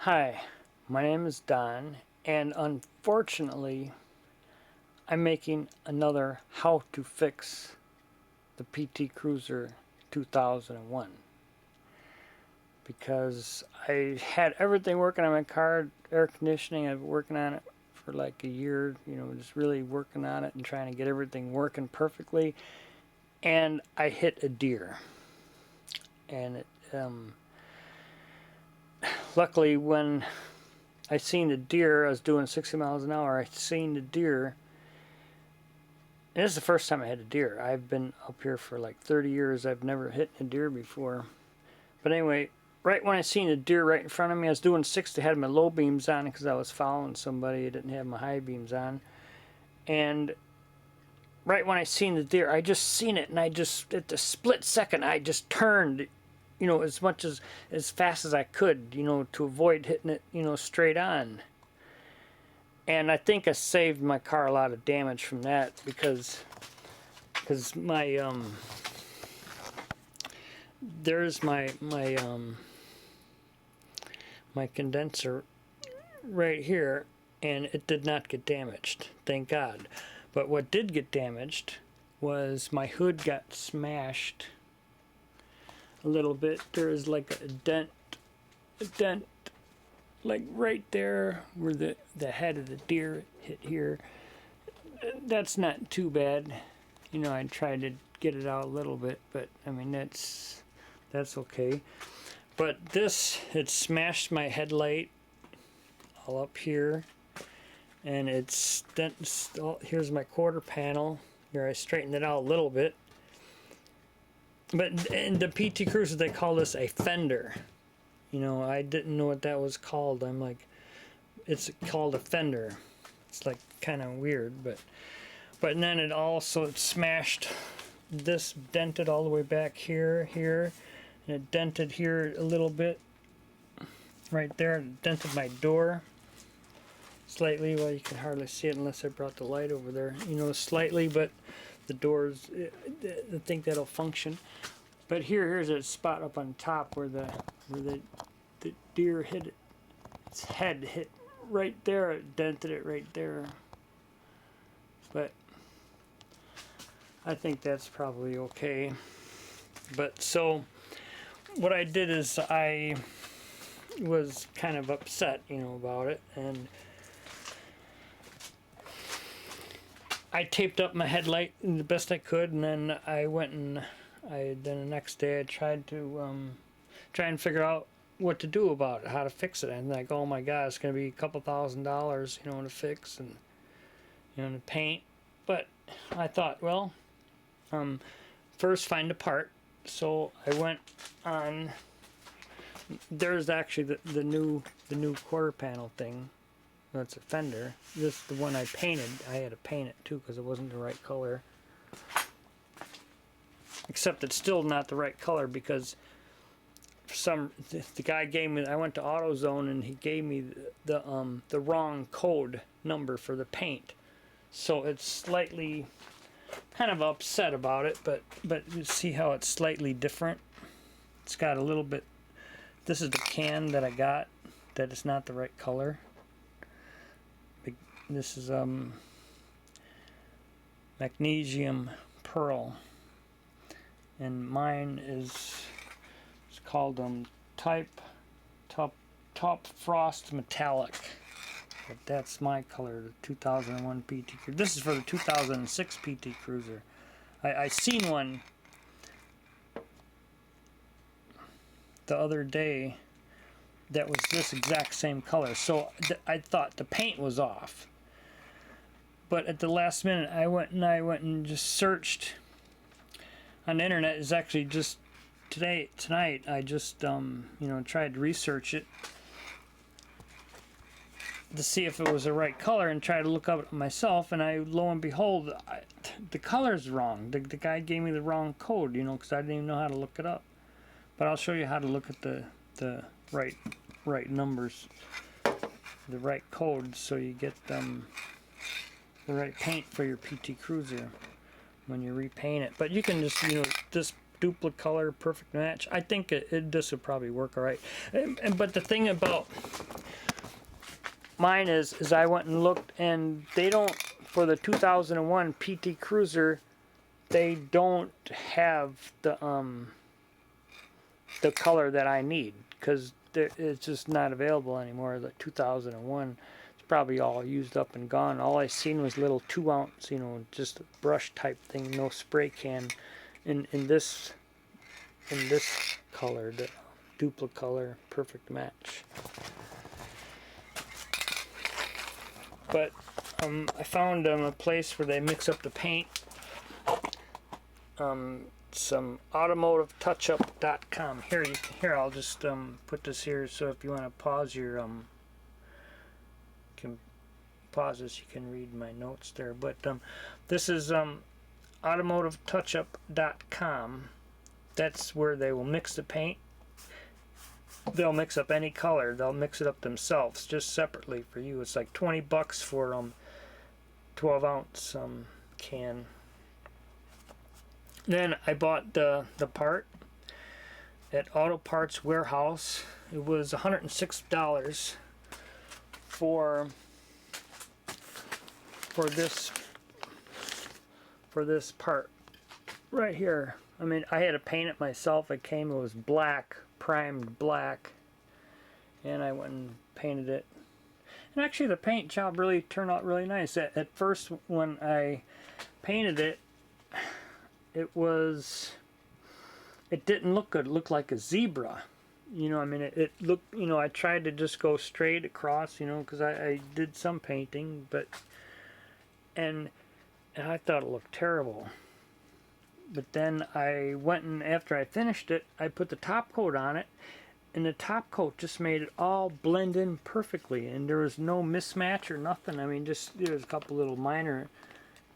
Hi, my name is Don, and unfortunately, I'm making another how to fix the PT Cruiser 2001 because I had everything working on my car, air conditioning. I've been working on it for like a year, just really working on it and trying to get everything working perfectly. And I hit a deer, and luckily when I seen the deer, I was doing 60 miles an hour. I seen the deer. And this is the first time I had a deer. I've been up here for like 30 years. I've never hit a deer before. But anyway, right when I seen a deer right in front of me, I was doing 60, had my low beams on because I was following somebody. I didn't have my high beams on. And right when I seen the deer, I just seen it, and I just, at the split second, I just turned, as much as fast as I could, to avoid hitting it, straight on. And I think I saved my car a lot of damage from that because my there's my condenser right here, and it did not get damaged, thank God. But what did get damaged was my hood got smashed a little bit. There is like a dent like right there where the head of the deer hit here. That's not too bad. I tried to get it out a little bit, but I mean that's okay. But this, it smashed my headlight all up here, and it's here's my quarter panel. Here I straightened it out a little bit. But in the PT Cruiser they call this a fender. I didn't know what that was called. I'm like, it's called a fender. It's like kind of weird, but then it also smashed this, dented all the way back here, and it dented here a little bit right there. It dented my door slightly. Well, you can hardly see it unless I brought the light over there. Slightly, but the doors, I think that'll function. But here's a spot up on top where the deer hit it. Its head hit right there. It dented it right there. But I think that's probably okay. But so what I did is I was kind of upset, about it, and I taped up my headlight the best I could, and then I went and then the next day I tried to try and figure out what to do about it, how to fix it. And like, oh my God, it's going to be a couple $1,000s, to fix and to paint. But I thought, well, first find a part. So I went on. There's actually the new quarter panel thing. That's a fender. This is the one I painted. I had to paint it too because it wasn't the right color. Except it's still not the right color because the guy gave me. I went to AutoZone and he gave me the wrong code number for the paint. So it's slightly kind of upset about it, but you see how it's slightly different. It's got a little bit. This is the can that I got. That is not the right color. This is magnesium pearl, and mine is called top frost metallic. But that's my color, the 2001 PT Cruiser. This is for the 2006 PT Cruiser. I seen one the other day that was this exact same color, so I thought the paint was off. But at the last minute, I went and just searched on the internet. It's actually just tonight. I just tried to research it to see if it was the right color and try to look up it myself. And lo and behold, the color's wrong. The guy gave me the wrong code, because I didn't even know how to look it up. But I'll show you how to look at the right numbers, the right codes, so you get the right paint for your PT Cruiser when you repaint it. But you can just, this duplicate color, perfect match. I think this would probably work all right. But the thing about mine is I went and looked, and they don't, for the 2001 PT Cruiser, they don't have the color that I need, because it's just not available anymore. The 2001, it's probably all used up and gone. All I seen was little 2-ounce, you know, just a brush type thing, no spray can in this color, the duplicate color, perfect match. But I found a place where they mix up the paint. Some automotivetouchup.com. Here I'll just put this here, so if you want to pause your can pause this, you can read my notes there. But this is automotivetouchup.com. That's where they will mix the paint. They'll mix up any color. They'll mix it up themselves, just separately for you. It's like $20 for 12-ounce can. Then I bought the part at Auto Parts Warehouse. It was $106 for this part right here. I mean, I had to paint it myself. It was black, primed black, and I went and painted it. And actually the paint job really turned out really nice. At first, when I painted it, it didn't look good. It looked like a zebra. You know, I mean, it looked, you know, I tried to just go straight across, you know, because I did some painting, but, and I thought it looked terrible. But then I went, and after I finished it, I put the top coat on it, and the top coat just made it all blend in perfectly, and there was no mismatch or nothing. I mean, just, there was a couple little minor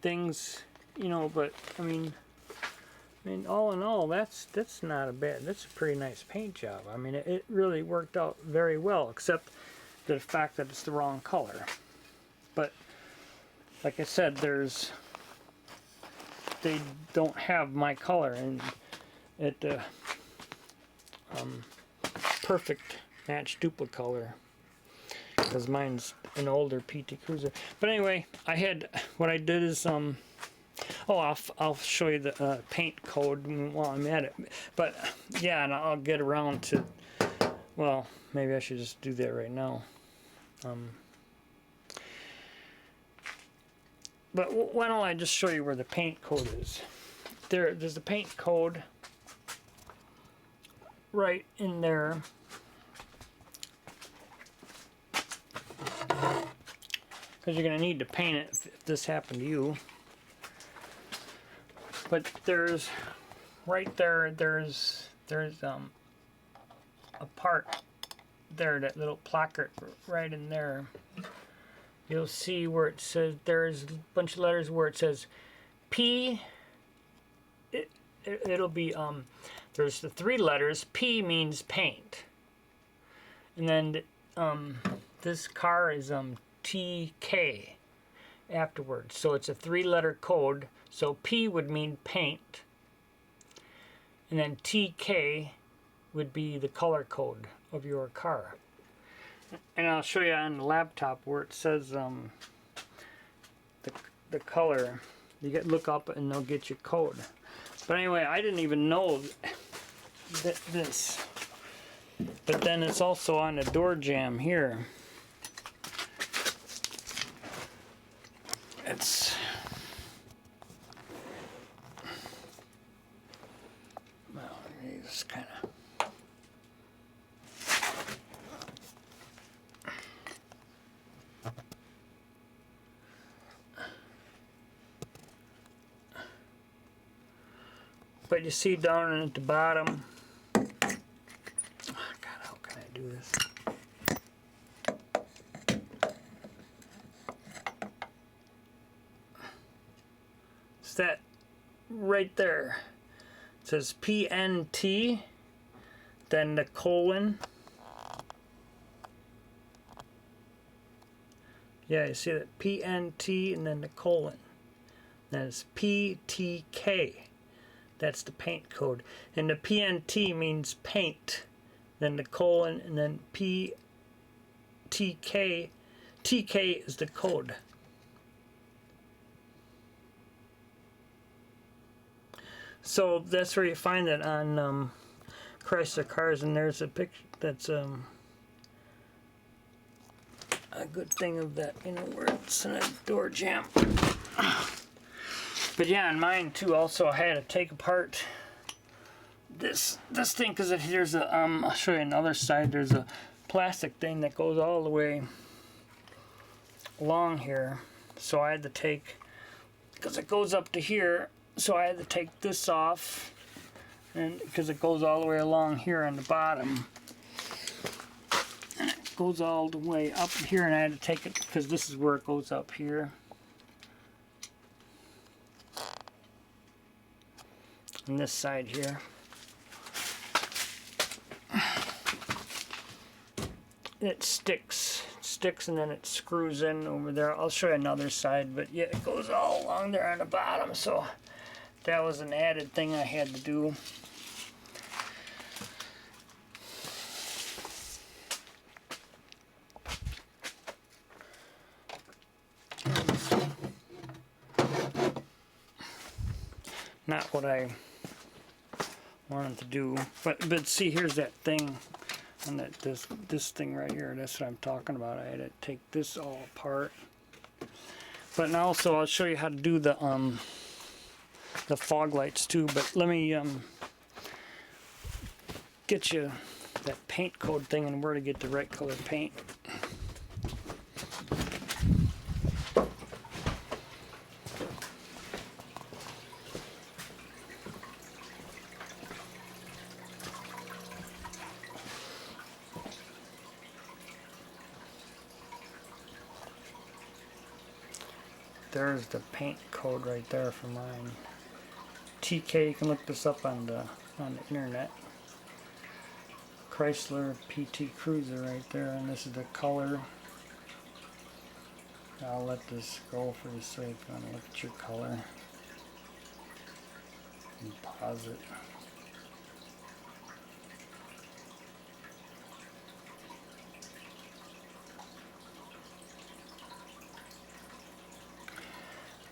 things, you know, but I mean, all in all, that's not a bad, that's a pretty nice paint job. I mean, it really worked out very well, except the fact that it's the wrong color. But like I said, they don't have my color, and it perfect match duplicate color, because mine's an older PT Cruiser. But anyway, what I did is I'll show you the paint code while I'm at it. But yeah, and I'll get around to, well, maybe I should just do that right now. But why don't I just show you where the paint code is? There's the paint code right in there. Because you're going to need to paint it if this happened to you. But there's right there, there's a part there, that little placard right in there. You'll see where it says, there's a bunch of letters where it says P. It'll be there's the 3 letters. P means paint, and then this car is TK afterwards, so it's a 3-letter code. So P would mean paint, and then TK would be the color code of your car. And I'll show you on the laptop where it says the color. You look up and they'll get your code. But anyway, I didn't even know this. But then it's also on the door jamb here. It's just kind of. But you see down at the bottom. Oh God, how can I do this? It's that right there. It says PNT, then the colon. Yeah, you see that PNT and then the colon. Then it's PTK. That's the paint code. And the PNT means paint. Then the colon, and then PTK. TK is the code. So that's where you find it on Chrysler cars, and there's a picture that's a good thing of that, you know, where it's in a door jamb. But yeah, on mine too. Also, I had to take apart this thing because there's a I'll show you another side. There's a plastic thing that goes all the way along here. So I had to take, because it goes up to here. So I had to take this off, and because it goes all the way along here on the bottom. And it goes all the way up here, and I had to take it because this is where it goes up here. On this side here. It sticks, and then it screws in over there. I'll show you another side, but yeah, it goes all along there on the bottom, so that was an added thing I had to do. Not what I wanted to do, but see, here's that thing, and that this thing right here. That's what I'm talking about. I had to take this all apart. But now also I'll show you how to do the fog lights too. But let me get you that paint code thing and where to get the right color paint. There's the paint code right there for mine. TK, you can look this up on the internet. Chrysler PT Cruiser right there, and this is the color. I'll let this go for the sake. I'm gonna look at your color and pause it.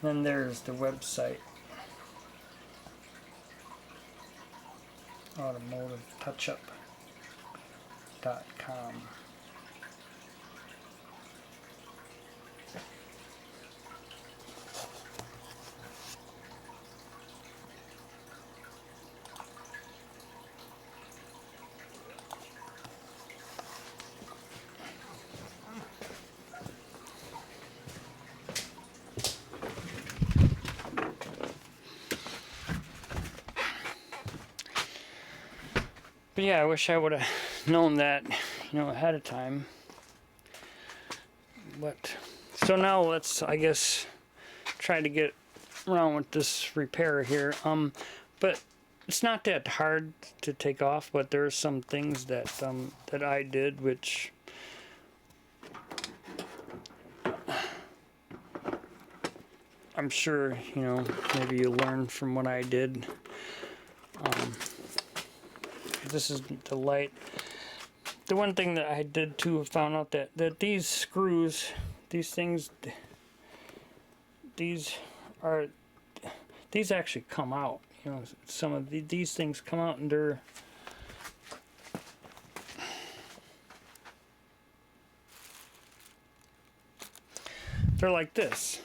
Then there's the website, automotivetouchup.com. But yeah, I wish I would have known that, you know, ahead of time. But so now let's, I guess, try to get around with this repair here. But it's not that hard to take off. But there are some things that that I did, which I'm sure, you know, maybe you learned from what I did. This is the light. The one thing that I did too, I found out that these screws, these things, these actually come out. You know, some of these things come out, and they're like this.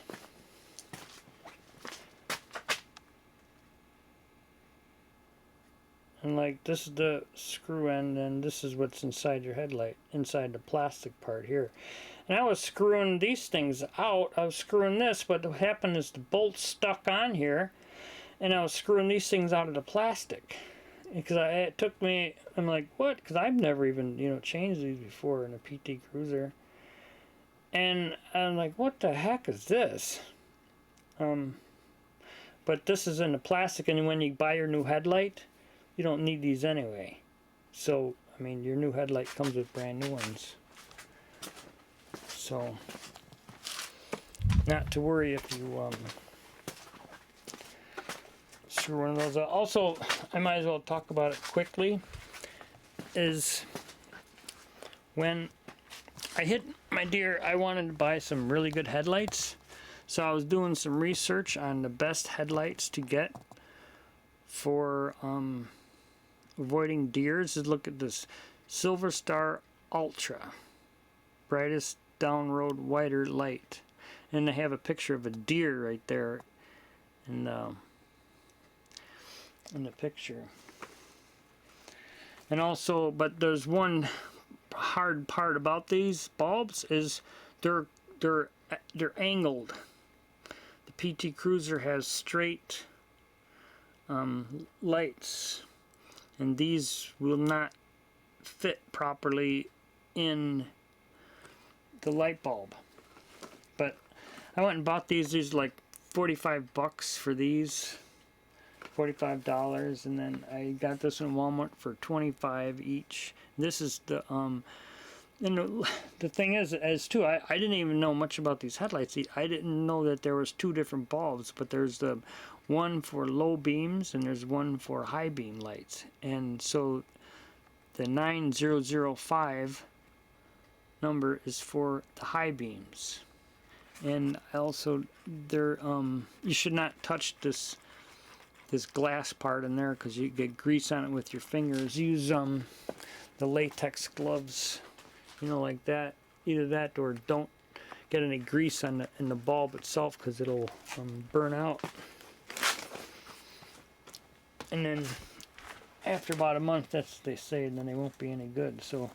And like, this is the screw end, and this is what's inside your headlight, inside the plastic part here. And I was screwing these things out. I was screwing this, but what happened is the bolt's stuck on here, and I was screwing these things out of the plastic. Because it took me, I'm like, what? Because I've never even, you know, changed these before in a PT Cruiser. And I'm like, what the heck is this? But this is in the plastic, and when you buy your new headlight, you don't need these anyway. So, I mean, your new headlight comes with brand new ones. So, not to worry if you through one of those. Also, I might as well talk about it quickly, is when I hit my deer, I wanted to buy some really good headlights. So I was doing some research on the best headlights to get for avoiding deers. Just look at this Silver Star Ultra, brightest down road wider light, and they have a picture of a deer right there in the picture. And also, but there's one hard part about these bulbs is they're angled. The PT Cruiser has straight lights, and these will not fit properly in the light bulb. But I went and bought these. These are like 45 bucks for these, $45, and then I got this in Walmart for 25 each. This is the and the thing is too, I didn't even know much about these headlights. I didn't know that there was two different bulbs, but there's the one for low beams and there's one for high beam lights. And so the 9005 number is for the high beams. And also there you should not touch this glass part in there because you get grease on it with your fingers. Use the latex gloves, you know, like that. Either that or don't get any grease on in the bulb itself because it'll burn out. And then after about a month, that's what they say, and then they won't be any good. So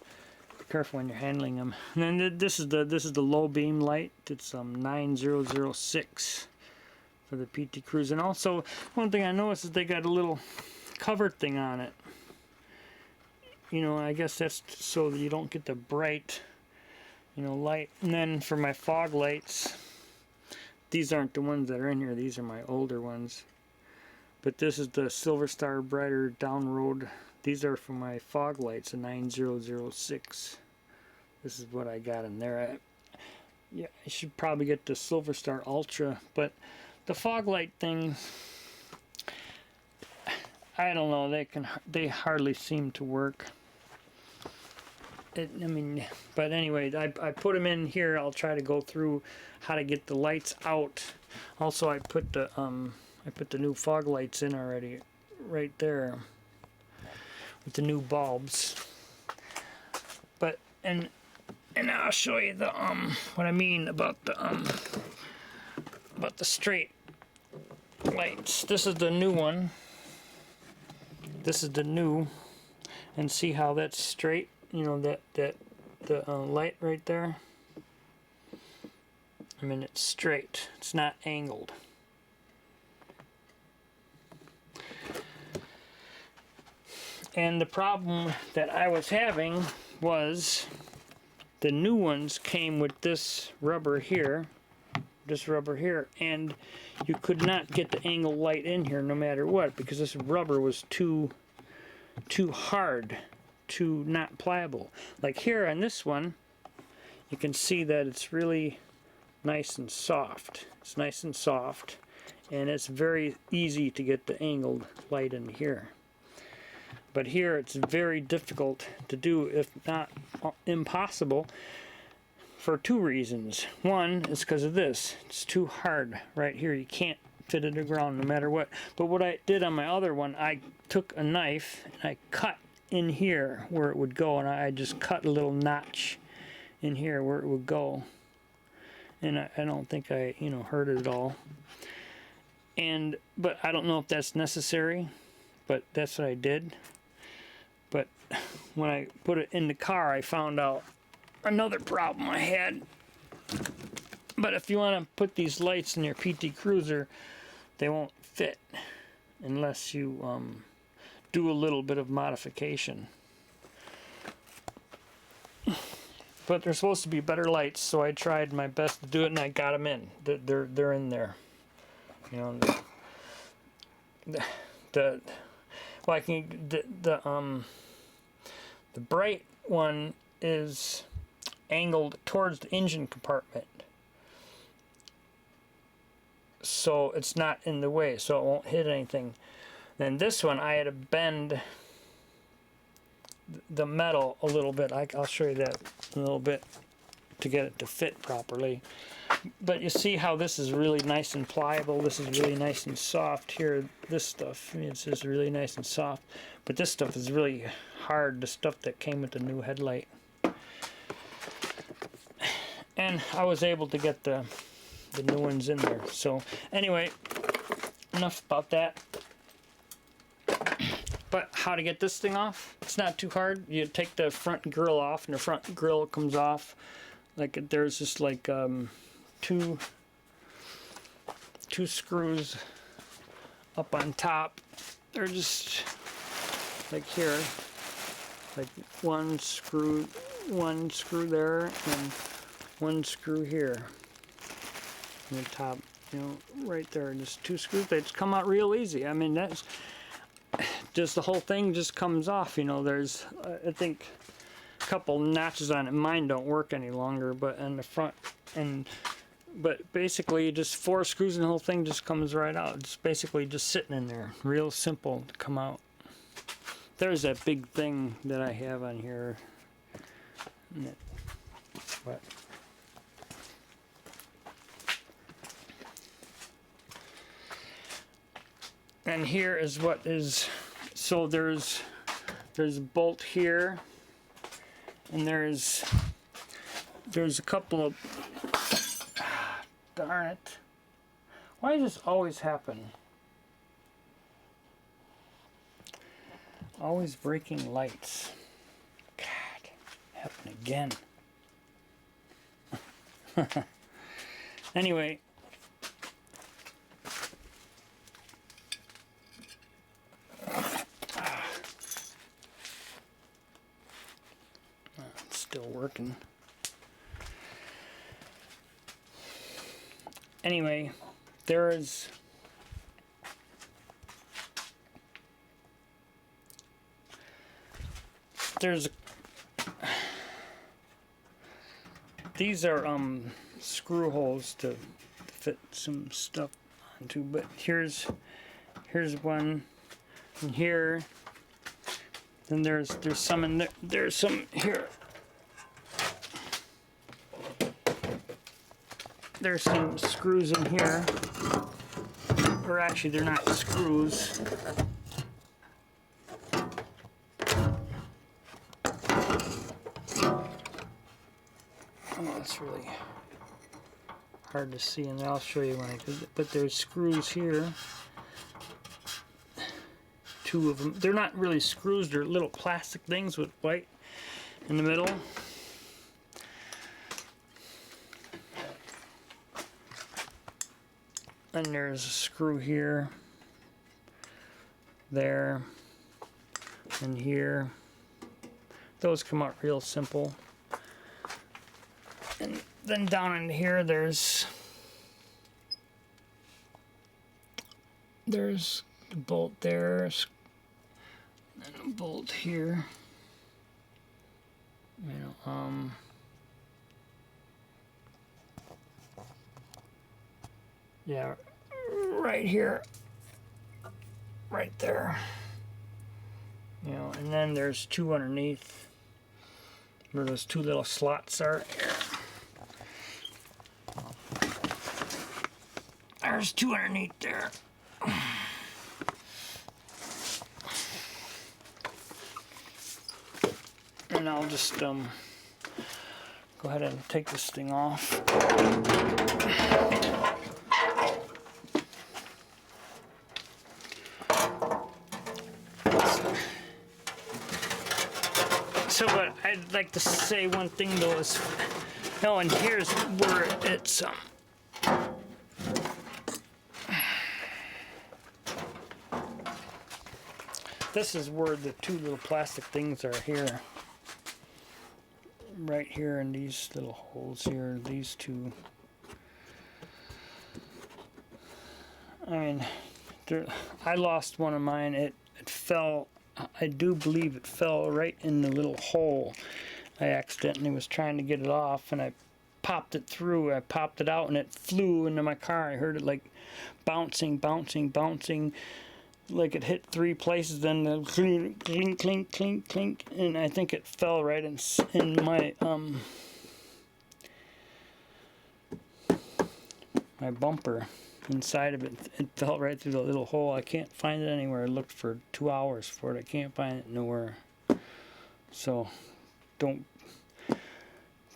be careful when you're handling them. And then this is the low beam light. It's 9006 for the PT Cruiser. And also one thing I noticed is they got a little cover thing on it. You know, I guess that's so that you don't get the bright, you know, light. And then for my fog lights, these aren't the ones that are in here. These are my older ones. But this is the Silver Star Brighter Down Road. These are for my fog lights, a 9006. This is what I got in there. Yeah, I should probably get the Silver Star Ultra, but the fog light thing, I don't know. They hardly seem to work. I mean, but anyway, I put them in here. I'll try to go through how to get the lights out. Also, I put the new fog lights in already, right there, with the new bulbs. But and I'll show you the what I mean about the straight lights. This is the new one. This is the new, and see how that's straight. You know, the light right there. I mean, it's straight. It's not angled. And the problem that I was having was the new ones came with this rubber here, and you could not get the angled light in here no matter what, because this rubber was too hard, too not pliable. Like here on this one, you can see that it's really nice and soft. It's nice and soft, and it's very easy to get the angled light in here. But here it's very difficult to do, if not impossible, for two reasons. One is because of this. It's too hard right here. You can't fit it to the ground no matter what. But what I did on my other one, I took a knife and I cut in here where it would go, and I just cut a little notch in here where it would go. And I don't think I, you know, hurt it at all. But I don't know if that's necessary, but that's what I did. But when I put it in the car, I found out another problem I had. But if you want to put these lights in your PT Cruiser, they won't fit unless you do a little bit of modification. But they're supposed to be better lights, so I tried my best to do it, and I got them in. They're in there. You know, the bright one is angled towards the engine compartment, so it's not in the way, so it won't hit anything. Then this one I had to bend the metal a little bit. I'll show you that a little bit to get it to fit properly. But you see how this is really nice and pliable. This is really nice and soft here. This stuff, it's just really nice and soft. But this stuff is really hard, the stuff that came with the new headlight. And I was able to get the new ones in there. So anyway, enough about that. But how to get this thing off? It's not too hard. You take the front grill off, and the front grill comes off. Like there's just like two screws up on top. They're just like here, like one screw there, and one screw here on the top. You know, right there, just two screws. They just come out real easy. I mean, that's just the whole thing just comes off. You know, there's I think a couple notches on it. Mine don't work any longer, but in the front but basically just 4 screws and the whole thing just comes right out. It's basically just sitting in there. Real simple to come out. There's that big thing that I have on here. What? And here is what is, so there's a bolt here, and there's a couple of, darn it, why does this always happen? Always breaking lights. God, happen again. Anyway, it's still working. Anyway, there's these are screw holes to fit some stuff onto, but here's one, and here, and there's some in there, there's some here. There's some screws in here, or actually they're not screws. Oh, it's really hard to see, and I'll show you when I do it. But there's screws here. 2 of them. They're not really screws, they're little plastic things with white in the middle. And there's a screw here, there, and here. Those come out real simple. And then down in here, there's a bolt there, and a bolt here. You know, yeah, right here, right there. You know, and then there's 2 underneath where those 2 little slots are. There's 2 underneath there. And I'll just go ahead and take this thing off. So, but I'd like to say one thing though is, no, and here's where it's this is where the 2 little plastic things are here. Right here in these little holes here, these 2. I mean, I lost one of mine. It fell, I do believe it fell right in the little hole. I accidentally was trying to get it off, and I popped it through. I popped it out, and it flew into my car. I heard it like bouncing, bouncing, bouncing. like it hit 3 places, then the clink, clink, clink, clink, clink, and I think it fell right in my my bumper. Inside of it, it fell right through the little hole. I can't find it anywhere. I looked for 2 hours for it. I can't find it nowhere. So don't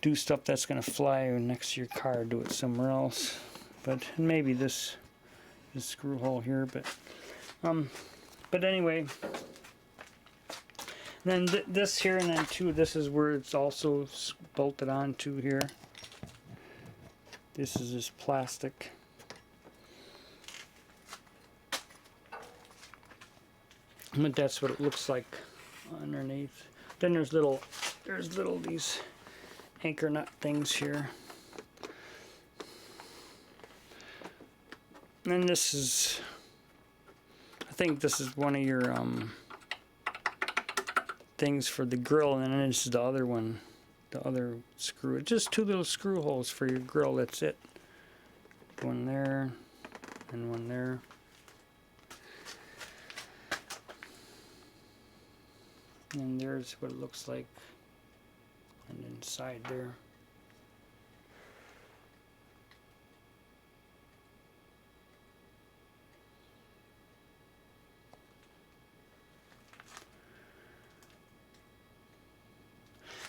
do stuff that's gonna fly next to your car. Do it somewhere else. But maybe this screw hole here. But anyway. Then this here, and then too, this is where it's also bolted onto here. This is this plastic. But that's what it looks like underneath. Then there's little these anchor nut things here. And then this is, I think this is one of your things for the grill, and then this is the other one, the other screw. It's just 2 little screw holes for your grill. That's it. One there and one there. And there's what it looks like and inside there.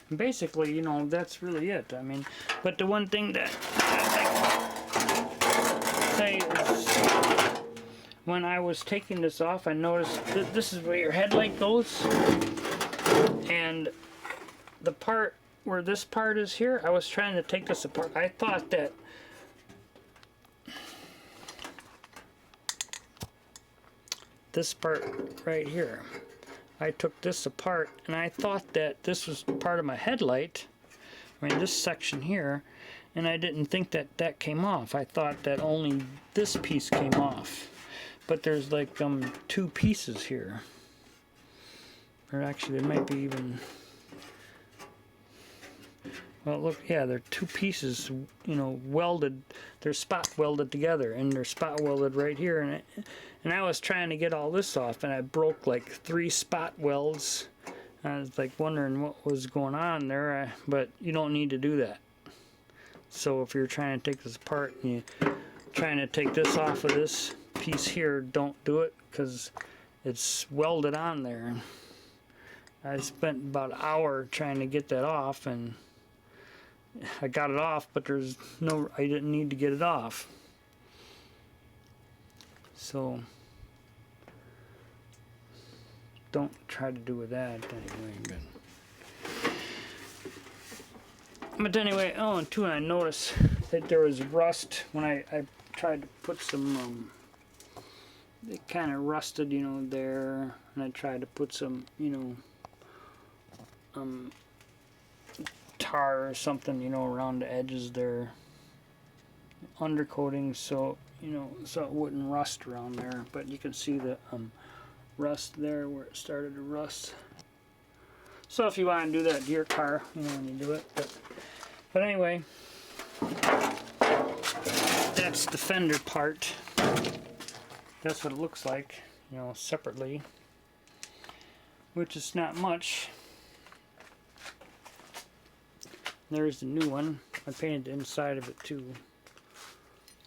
And basically, you know, that's really it. I mean, but the one thing that I say is, when I was taking this off, I noticed that this is where your headlight goes. And the part where this part is here, I was trying to take this apart. I thought that this part right here, I took this apart and I thought that this was part of my headlight. I mean, this section here, and I didn't think that that came off. I thought that only this piece came off. But there's like 2 pieces here. Or actually, there might be even, well, look, yeah, they're 2 pieces, you know, welded. They're spot welded together, and they're spot welded right here. And I was trying to get all this off, and I broke like 3 spot welds. I was like wondering what was going on there, but you don't need to do that. So if you're trying to take this apart and you're trying to take this off of this piece here, don't do it, because it's welded on there. I spent about an hour trying to get that off, and I got it off, but I didn't need to get it off. So don't try to do with that anyway. But anyway, oh, and two, I noticed that there was rust when I tried to put some, it kind of rusted, you know, there, and I tried to put some, you know, tar or something, you know, around the edges there, undercoating, so, you know, so it wouldn't rust around there. But you can see the rust there where it started to rust. So if you want to do that to your car, you know, when you do it. But anyway, that's the fender part. That's what it looks like, you know, separately, which is not much. There's the new one. I painted the inside of it too.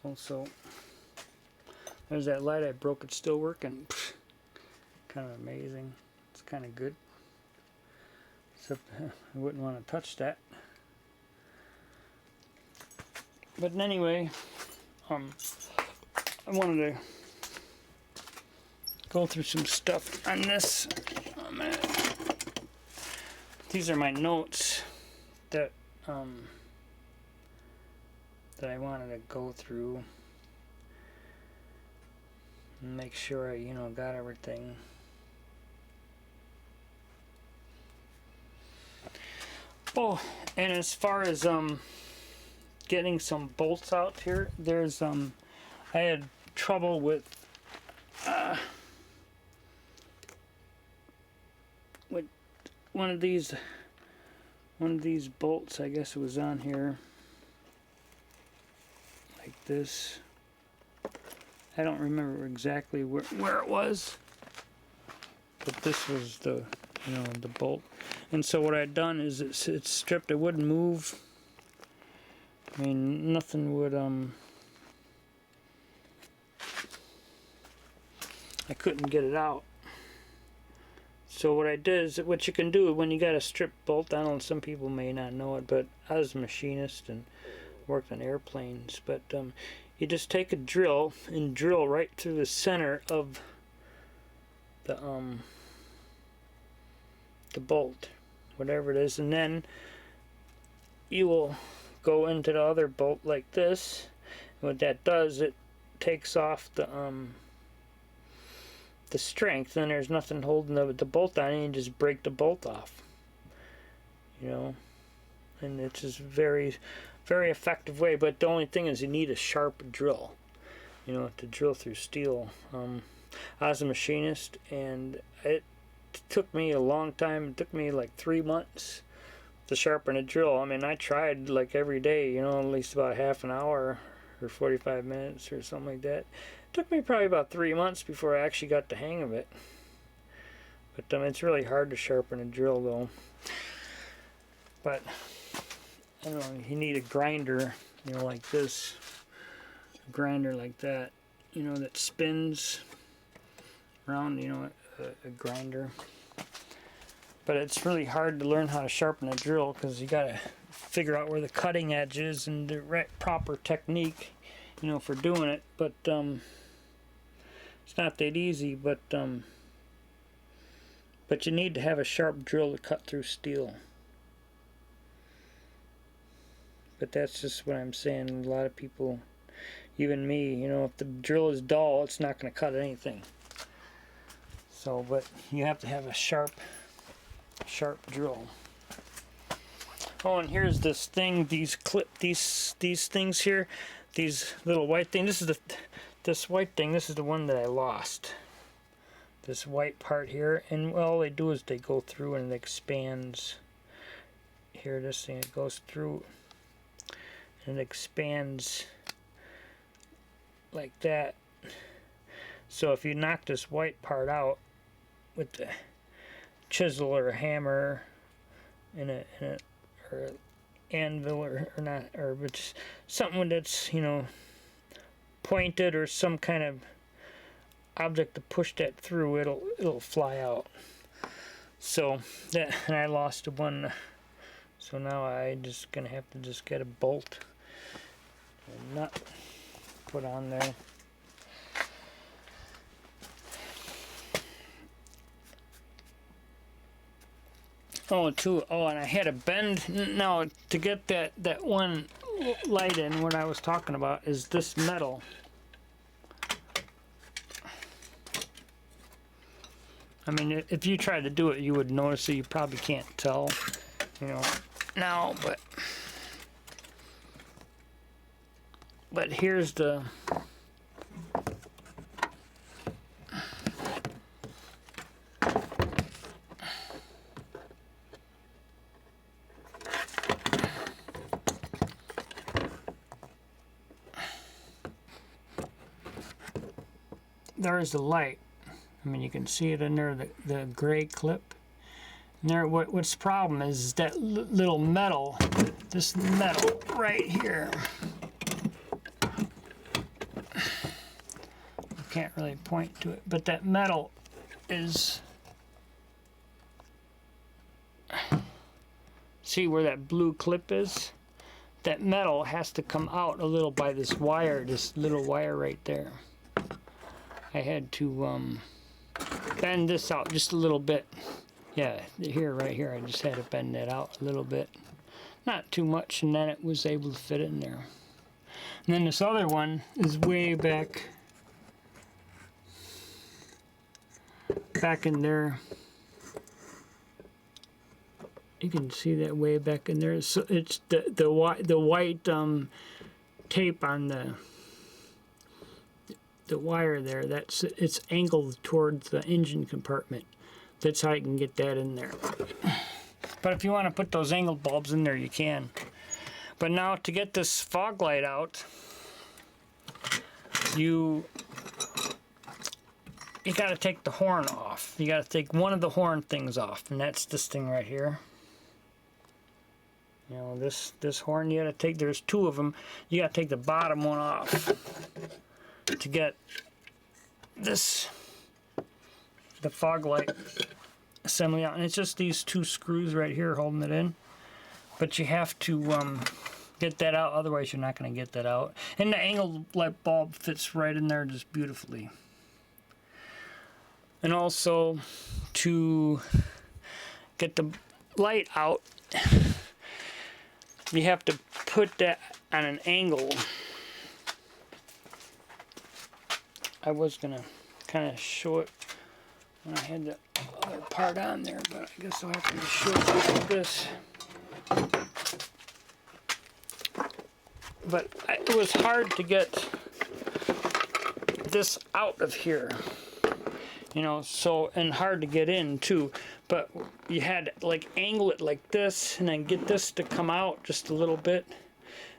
Also, there's that light I broke. It's still working. Kind of amazing. It's kind of good. Except I wouldn't want to touch that. But anyway, I wanted to go through some stuff on this. These are my notes that that I wanted to go through and make sure I, you know, got everything. Oh, and as far as getting some bolts out here, there's I had trouble with one of these bolts. I guess it was on here like this, I don't remember exactly where it was, but this was the, you know, the bolt. And so what I'd done is it's stripped. It wouldn't move. I mean, nothing would I couldn't get it out. So what I did is, what you can do when you got a strip bolt, I don't know, some people may not know it, but I was a machinist and worked on airplanes, but you just take a drill and drill right through the center of the bolt, whatever it is, and then you will go into the other bolt like this. And what that does, it takes off the strength, and there's nothing holding the bolt on, and you just break the bolt off, you know. And it's just very, very effective way. But the only thing is you need a sharp drill, you know, to drill through steel. I was a machinist, and it took me a long time. It took me like 3 months to sharpen a drill. I mean, I tried like every day, you know, at least about half an hour or 45 minutes or something like that. It took me probably about 3 months before I actually got the hang of it. But it's really hard to sharpen a drill though. But I don't know, you need a grinder, you know, like this. A grinder like that, you know, that spins around, you know, a grinder. But it's really hard to learn how to sharpen a drill because you gotta figure out where the cutting edge is and the right proper technique, you know, for doing it. But it's not that easy. But you need to have a sharp drill to cut through steel. But that's just what I'm saying. A lot of people, even me, you know, if the drill is dull, it's not going to cut anything. So, but you have to have a sharp drill. Oh, and here's this thing, these things here, these little white things. This white thing, this is the one that I lost. This white part here, and all they do is they go through and it expands. Here, this thing, it goes through and it expands like that. So if you knock this white part out with the chisel or a hammer or an anvil or not, or just something that's, you know, pointed or some kind of object to push that through, it'll fly out. So that, and I lost one, so now I just gonna have to just get a bolt and nut put on there. Oh, and I had a bend. Now, to get that one light in, what I was talking about is this metal. I mean, if you tried to do it, you would notice it. You probably can't tell, you know, now, but here's the... There's the light. I mean, you can see it in there, the gray clip. And there, what's the problem is that little metal, this metal right here. I can't really point to it, but that metal is, see where that blue clip is? That metal has to come out a little by this wire, this little wire right there. I had to bend this out just a little bit. Yeah, here, right here, I just had to bend that out a little bit. Not too much, and then it was able to fit in there. And then this other one is way back in there. You can see that way back in there. So it's the white tape on the wire there. It's angled towards the engine compartment. That's how you can get that in there. But if you want to put those angled bulbs in there, you can. But now to get this fog light out, you you got to take the horn off. You got to take one of the horn things off, and that's this thing right here. You know, this horn you got to take. There's two of them. You got to take the bottom one off to get this, the fog light assembly out, and it's just these two screws right here holding it in. But you have to get that out, otherwise you're not going to get that out. And the angled light bulb fits right in there just beautifully. And also, to get the light out, you have to put that on an angle. I was going to kind of show it when I had the other part on there, but I guess I'll have to show it like this. But it was hard to get this out of here, you know, so, and hard to get in too. But you had to like angle it like this and then get this to come out just a little bit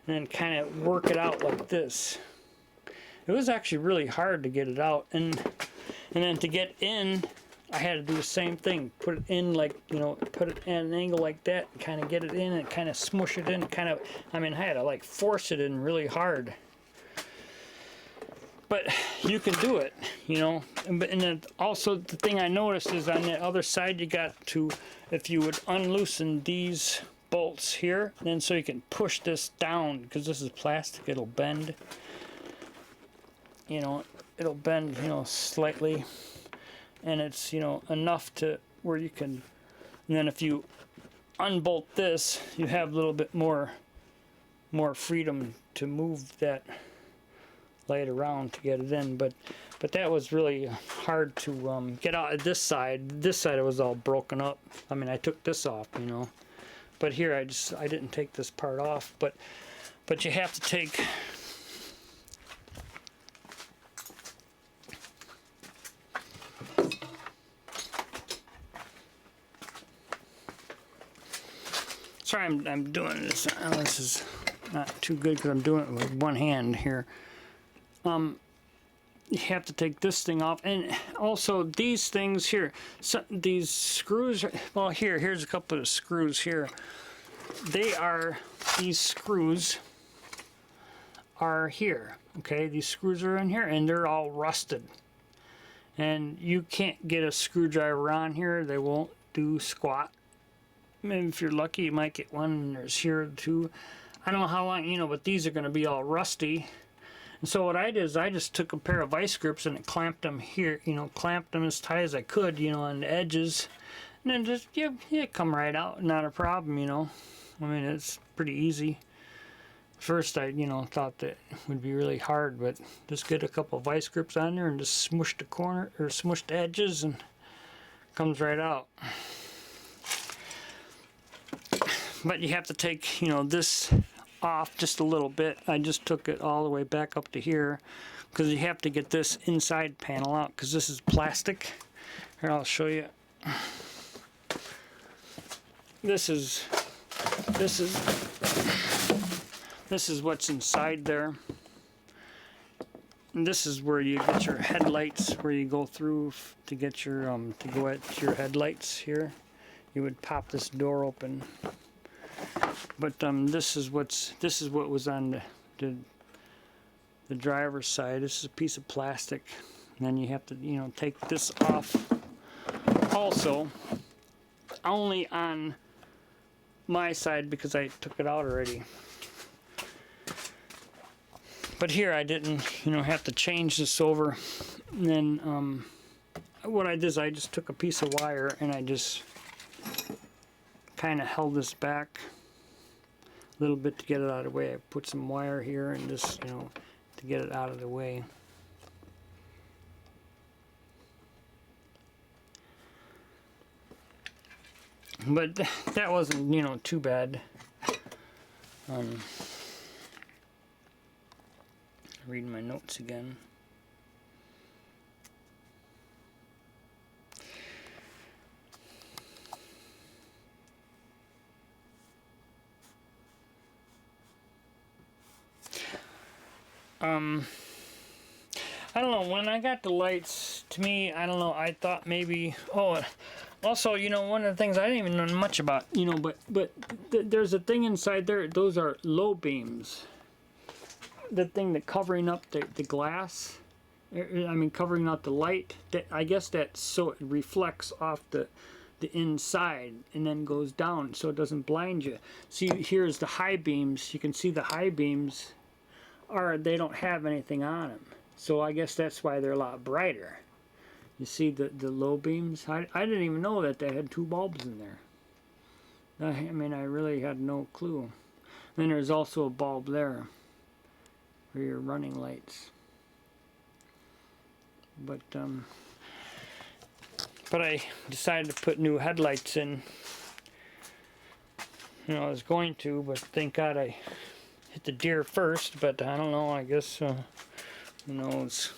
and then kind of work it out like this. It was actually really hard to get it out, and then to get in, I had to do the same thing. Put it in like, you know, put it at an angle like that and kind of get it in and kind of smush it in, kind of, I mean, I had to like force it in really hard. But you can do it, you know. And then also the thing I noticed is on the other side you got to, if you would unloosen these bolts here, then so you can push this down, because this is plastic, it'll bend. You know, it'll bend, you know, slightly. And it's, you know, enough to where you can, and then if you unbolt this, you have a little bit more freedom to move that light around to get it in. But that was really hard to get out of this side. This side it was all broken up. I mean, I took this off, you know, but here I didn't take this part off. But you have to take. Sorry, I'm doing this. This is not too good because I'm doing it with one hand here. You have to take this thing off, and also these things here. So these screws. Well, here's a couple of screws here. These screws are here. Okay, these screws are in here, and they're all rusted. And you can't get a screwdriver on here. They won't do squat. Maybe if you're lucky, you might get one, and there's here too. I don't know how long, you know, but these are going to be all rusty. And so what I did is I just took a pair of vice grips and clamped them here, you know, clamped them as tight as I could, you know, on the edges. And then just, yeah, come right out, not a problem, you know. I mean, it's pretty easy. First, I, you know, thought that it would be really hard, but just get a couple of vice grips on there and just smush the corner, or smush the edges, and it comes right out. But you have to take, you know, this off just a little bit. I just took it all the way back up to here because you have to get this inside panel out because this is plastic. Here, I'll show you. This is what's inside there. And this is where you get your headlights, where you go through to get your to go at your headlights here. You would pop this door open. But this is what was on the driver's side. This is a piece of plastic, and then you have to, you know, take this off. Also, only on my side because I took it out already. But here I didn't, you know, have to change this over. And then what I did is I just took a piece of wire and I just kind of held this back a little bit to get it out of the way. I put some wire here and just, you know, to get it out of the way. But that wasn't, you know, too bad. Reading my notes again. I don't know, when I got the lights to me, I don't know, I thought maybe, oh, also, you know, one of the things I didn't even know much about, you know, but there's a thing inside there, those are low beams. The thing that covering up the glass, I mean, covering up the light, that, I guess that's so it reflects off the inside and then goes down so it doesn't blind you. See, here's the high beams. You can see the high beams they don't have anything on them. So I guess that's why they're a lot brighter. You see the low beams? I didn't even know that they had 2 bulbs in there. I mean, I really had no clue. Then there's also a bulb there for your running lights. But I decided to put new headlights in. You know, I was going to, but thank God I hit the deer first. But I don't know, I guess, who knows.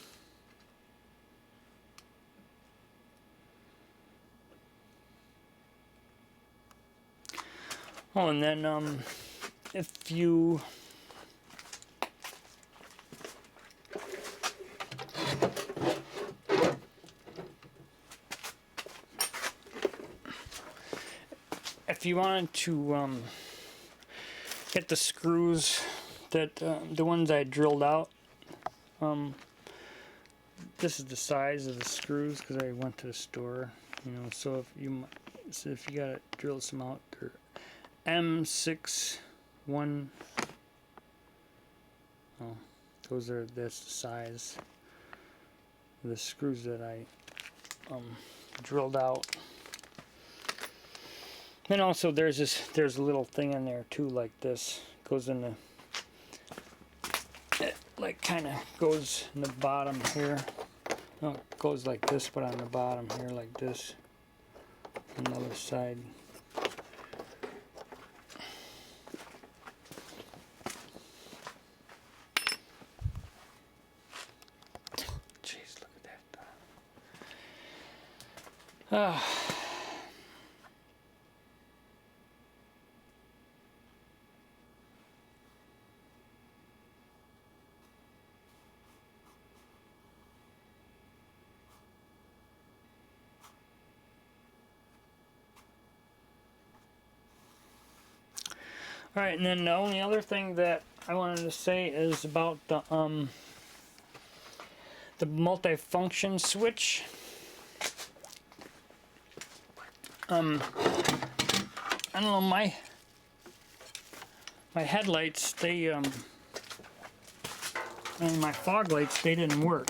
Oh, and then if you wanted to get the screws that the ones I drilled out, this is the size of the screws because I went to the store, you know. So if you gotta drill some out, they're M61. Oh, that's the size of the screws that I drilled out. And also there's a little thing in there too, like this. Goes in it like kind of goes in the bottom here. No, it goes like this, but on the bottom here like this. On the other side. Jeez, look at that. Alright, and then the only other thing that I wanted to say is about the multifunction switch. I don't know, my headlights, they and my fog lights, they didn't work.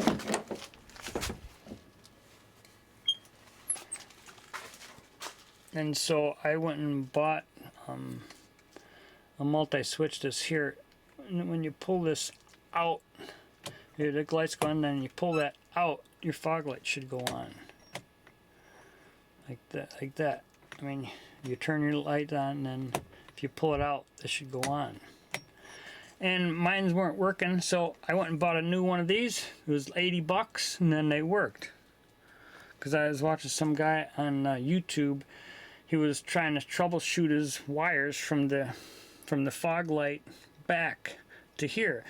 And so I went and bought a multi-switch this here, and when you pull this out, the lights go on, then you pull that out, your fog light should go on. Like that. I mean, you turn your light on, and then if you pull it out, this should go on. And mine weren't working, so I went and bought a new one of these. It was 80 bucks, and then they worked. Because I was watching some guy on YouTube. He was trying to troubleshoot his wires from the fog light back to here.